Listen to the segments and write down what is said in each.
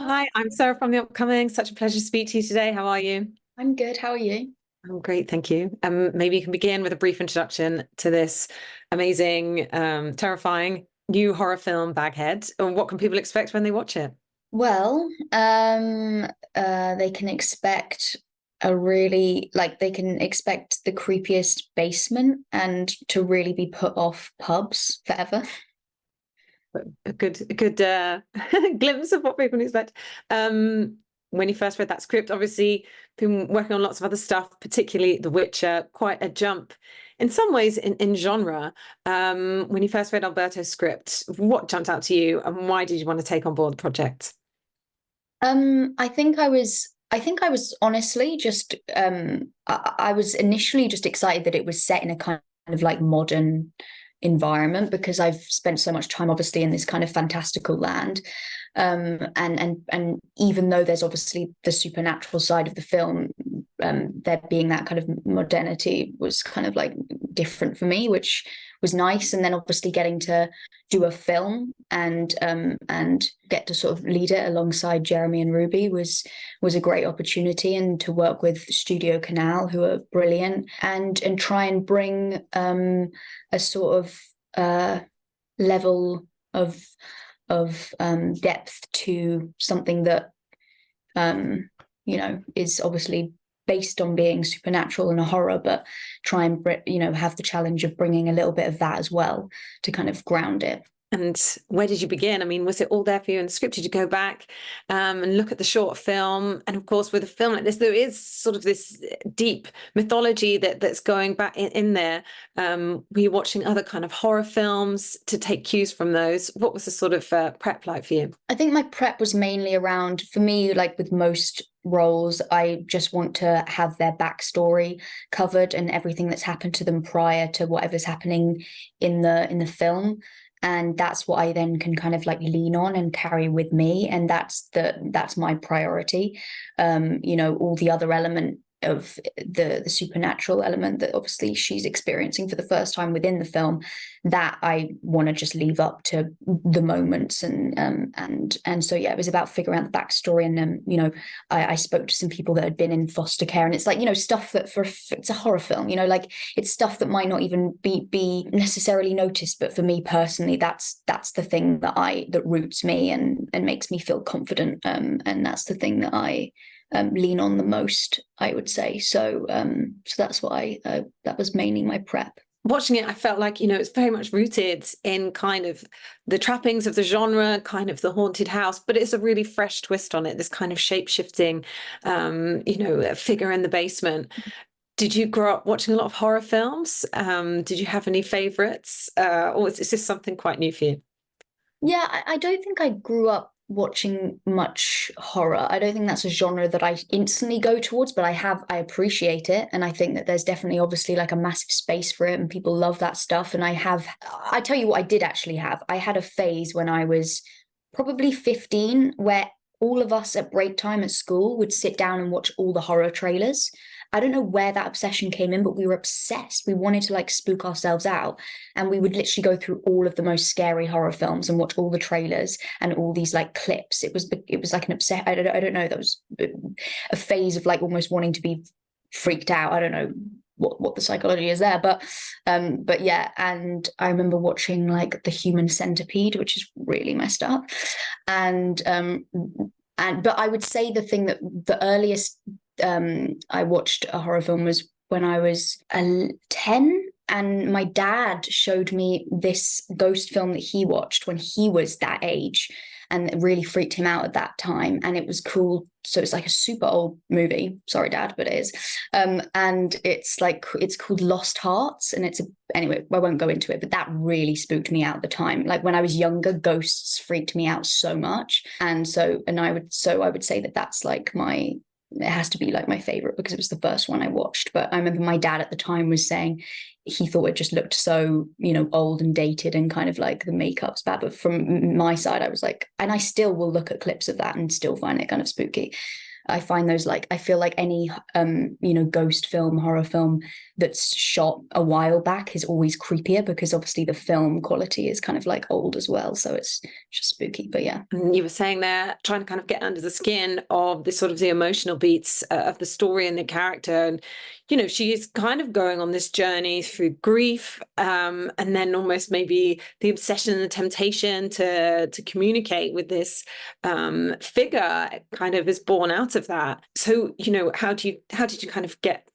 Hi, I'm Sarah from The Upcoming. Such a pleasure to speak to you today. How are you? I'm good. How are you? I'm great, thank you. Maybe you can begin with a brief introduction to this amazing, terrifying new horror film, Baghead. And what can people expect when they watch it? Well, they can expect they can expect the creepiest basement and to really be put off pubs forever. A good glimpse of what people can expect. When you first read that script, obviously been working on lots of other stuff, particularly The Witcher, quite a jump in some ways in genre. When you first read Alberto's script, what jumped out to you and why did you want to take on board the project? I think I was honestly just I was initially just excited that it was set in a kind of like modern environment because I've spent so much time obviously in this kind of fantastical land. And even though there's obviously the supernatural side of the film, there being that kind of modernity was kind of like different for me, which was nice. And then obviously getting to do a film and get to sort of lead it alongside Jeremy and Ruby was a great opportunity, and to work with Studio Canal, who are brilliant, and try and bring a sort of level of depth to something that is obviously based on being supernatural and a horror, but try and have the challenge of bringing a little bit of that as well to kind of ground it. And where did you begin? I mean, was it all there for you in the script? Did you go back and look at the short film? And of course, with a film like this, there is sort of this deep mythology that's going back in there. Were you watching other kind of horror films to take cues from those? What was the sort of prep like for you? I think my prep was mainly around, for me, like with most roles, I just want to have their backstory covered and everything that's happened to them prior to whatever's happening in the film. And that's what I then can kind of like lean on and carry with me. And that's my priority. All the other element of the supernatural element that obviously she's experiencing for the first time within the film, that I want to just leave up to the moments. And so yeah, it was about figuring out the backstory. And I spoke to some people that had been in foster care, and it's like, stuff that for it's a horror film, like it's stuff that might not even be necessarily noticed, but for me personally, that's the thing that roots me and makes me feel confident, and that's the thing that I lean on the most, I would say. So that's why that was mainly my prep. Watching it, I felt like, it's very much rooted in kind of the trappings of the genre, kind of the haunted house, but it's a really fresh twist on it, this kind of shape-shifting, figure in the basement. Did you grow up watching a lot of horror films? Did you have any favorites? Or is this something quite new for you? Yeah, I don't think I grew up watching much horror. I don't think that's a genre that I instantly go towards, but I appreciate it. And I think that there's definitely obviously like a massive space for it and people love that stuff. And I tell you what I did actually have. I had a phase when I was probably 15 where all of us at break time at school would sit down and watch all the horror trailers. I don't know where that obsession came in, but we were obsessed. We wanted to like spook ourselves out. And we would literally go through all of the most scary horror films and watch all the trailers and all these like clips. It was like an obsession. I don't know. That was a phase of like almost wanting to be freaked out. I don't know what the psychology is there, but yeah. And I remember watching like The Human Centipede, which is really messed up. And um and but I would say the thing that the earliest I watched a horror film was when I was 10, and my dad showed me this ghost film that he watched when he was that age, and it really freaked him out at that time, and it was cool. So it's like a super old movie, sorry dad, but it is. And it's called Lost Hearts, and anyway, I won't go into it, but that really spooked me out at the time. Like when I was younger, ghosts freaked me out so much. And I would say that that's like my it has to be like my favorite because it was the first one I watched. But I remember my dad at the time was saying he thought it just looked so, old and dated and kind of like the makeup's bad. But from my side, I was like, and I still will look at clips of that and still find it kind of spooky. I find those, like, I feel like any ghost film, horror film that's shot a while back is always creepier, because obviously the film quality is kind of like old as well, so it's just spooky. But yeah. And you were saying there, trying to kind of get under the skin of the sort of the emotional beats of the story and the character. And, you know, she is kind of going on this journey through grief, and then almost maybe the obsession and the temptation to communicate with this figure kind of is born out of that. So, you know, how did you kind of get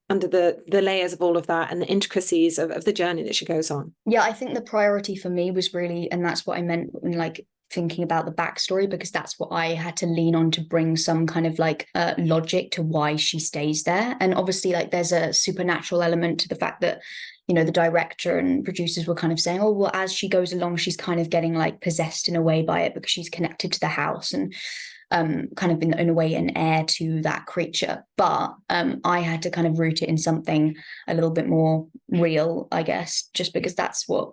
under the layers of all of that and the intricacies of the journey that she goes on? Yeah, I think the priority for me was really, and that's what I meant when like thinking about the backstory, because that's what I had to lean on to bring some kind of like logic to why she stays there. And obviously, like, there's a supernatural element to the fact that, you know, the director and producers were kind of saying, oh, well, as she goes along, she's kind of getting like possessed in a way by it, because she's connected to the house and kind of in a way an heir to that creature. But I had to kind of root it in something a little bit more real, I guess, just because that's what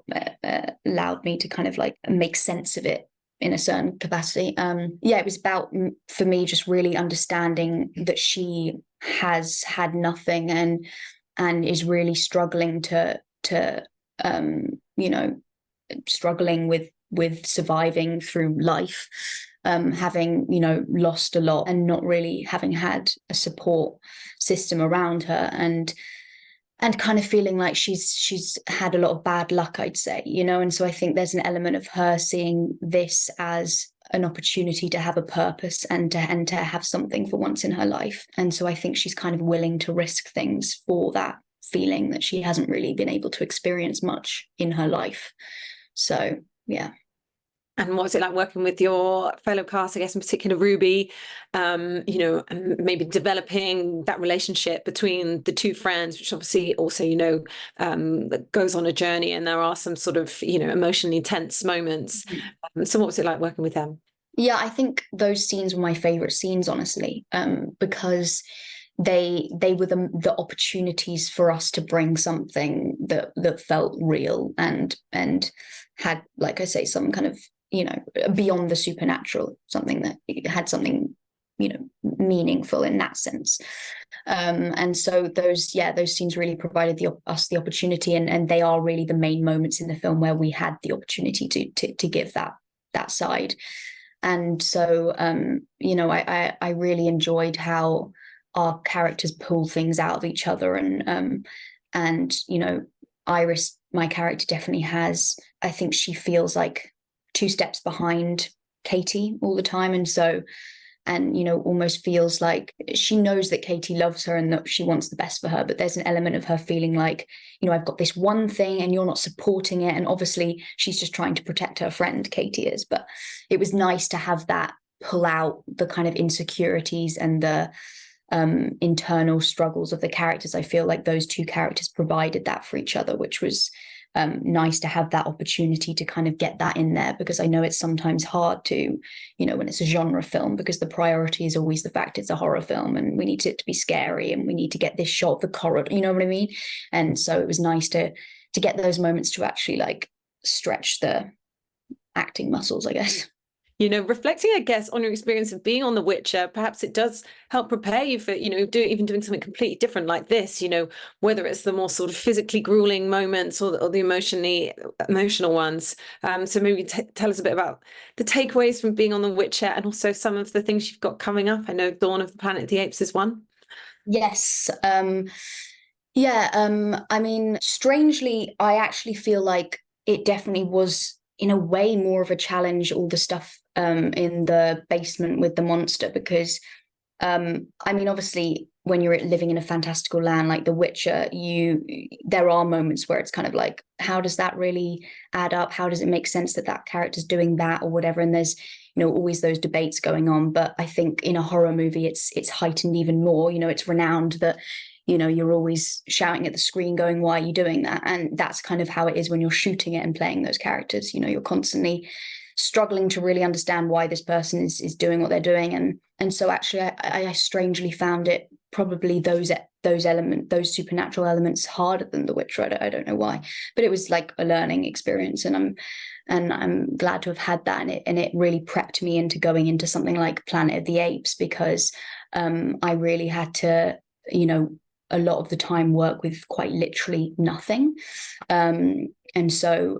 allowed me to kind of like make sense of it in a certain capacity. Yeah, it was about, for me, just really understanding that she has had nothing and is really struggling to you know, struggling with surviving through life, having, you know, lost a lot and not really having had a support system around her, and kind of feeling like she's had a lot of bad luck, I'd say, you know. And so I think there's an element of her seeing this as an opportunity to have a purpose and to have something for once in her life. And so I think she's kind of willing to risk things for that feeling that she hasn't really been able to experience much in her life. So yeah. And what was it like working with your fellow cast, I guess, in particular Ruby, you know, and maybe developing that relationship between the two friends, which obviously also, you know, goes on a journey, and there are some sort of, you know, emotionally tense moments. So what was it like working with them? Yeah, I think those scenes were my favorite scenes, honestly, because they were the opportunities for us to bring something that felt real and had, like I say, some kind of, you know, beyond the supernatural, something that had something, you know, meaningful in that sense. And so those scenes really provided us the opportunity, and they are really the main moments in the film where we had the opportunity to give that side. And so you know, I really enjoyed how our characters pull things out of each other, and you know, Iris, my character, definitely has, I think she feels like 2 steps behind Katie all the time, and so, and you know, almost feels like she knows that Katie loves her and that she wants the best for her, but there's an element of her feeling like, you know, I've got this one thing and you're not supporting it. And obviously she's just trying to protect her friend, Katie is. But it was nice to have that pull out the kind of insecurities and the internal struggles of the characters. I feel like those two characters provided that for each other, which was nice to have that opportunity to kind of get that in there, because I know it's sometimes hard to, you know, when it's a genre film, because the priority is always the fact it's a horror film and we need it to be scary and we need to get this shot of the corridor, you know what I mean? And so it was nice to get those moments to actually like stretch the acting muscles, I guess. You know, reflecting, I guess, on your experience of being on The Witcher, perhaps it does help prepare you for, you know, even doing something completely different like this, you know, whether it's the more sort of physically grueling moments or the emotional ones. So maybe tell us a bit about the takeaways from being on The Witcher, and also some of the things you've got coming up. I know Dawn of the Planet of the Apes is one. Yes. I mean, strangely, I actually feel like it definitely was, in a way, more of a challenge, all the stuff in the basement with the monster, because I mean, obviously, when you're living in a fantastical land like The Witcher, there are moments where it's kind of like, how does that really add up? How does it make sense that that character's doing that or whatever? And there's, you know, always those debates going on. But I think in a horror movie, it's heightened even more. You know, it's renowned that, you know, you're always shouting at the screen going, why are you doing that? And that's kind of how it is when you're shooting it and playing those characters. You know, you're constantly struggling to really understand why this person is doing what they're doing. And so actually I strangely found it, probably those supernatural elements, harder than The Witcher. I don't know why, but it was like a learning experience, and I'm glad to have had that, and it really prepped me into going into something like Planet of the Apes, because I really had to, you know, a lot of the time work with quite literally nothing. And so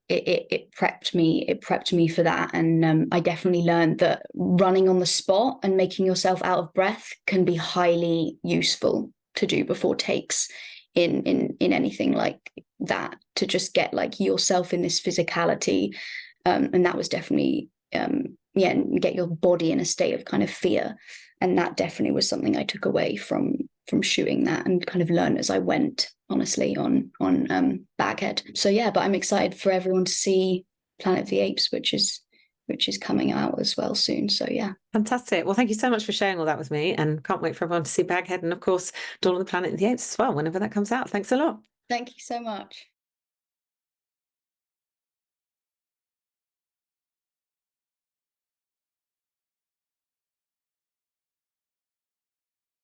it prepped me for that. And I definitely learned that running on the spot and making yourself out of breath can be highly useful to do before takes in anything like that, to just get like yourself in this physicality. And that was definitely get your body in a state of kind of fear. And that definitely was something I took away from shooting that, and kind of learned as I went, honestly, on Baghead. So yeah, but I'm excited for everyone to see Planet of the Apes, which is coming out as well soon. So yeah. Fantastic. Well, thank you so much for sharing all that with me, and can't wait for everyone to see Baghead, and of course Dawn of the Planet of the Apes as well, whenever that comes out. Thanks a lot. Thank you so much.